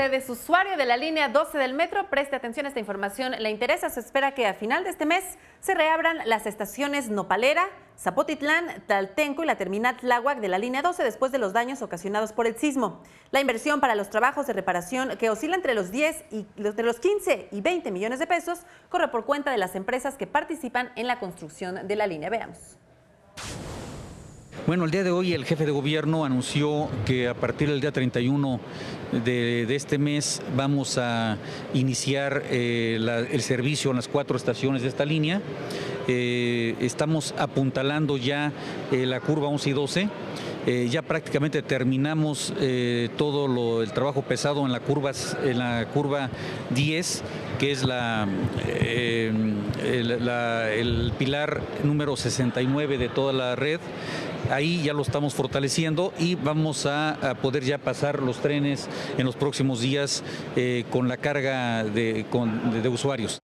usted es usuario de la línea 12 del metro, preste atención a esta información. ¿Le interesa? Se espera que a final de este mes se reabran las estaciones Nopalera, Zapotitlán, Tlaltenco y la terminal Tláhuac de la línea 12 después de los daños ocasionados por el sismo. La inversión para los trabajos de reparación, que oscila entre los 15 y 20 millones de pesos, corre por cuenta de las empresas que participan en la construcción de la línea. Veamos. Bueno, el día de hoy el jefe de gobierno anunció que a partir del día 31 de este mes vamos a iniciar el servicio en las 4 estaciones de esta línea. Estamos apuntalando ya la curva 11 y 12. Ya prácticamente terminamos todo el trabajo pesado en la curva 10, que es el pilar número 69 de toda la red. Ahí ya lo estamos fortaleciendo y vamos a poder ya pasar los trenes en los próximos días con la carga de usuarios.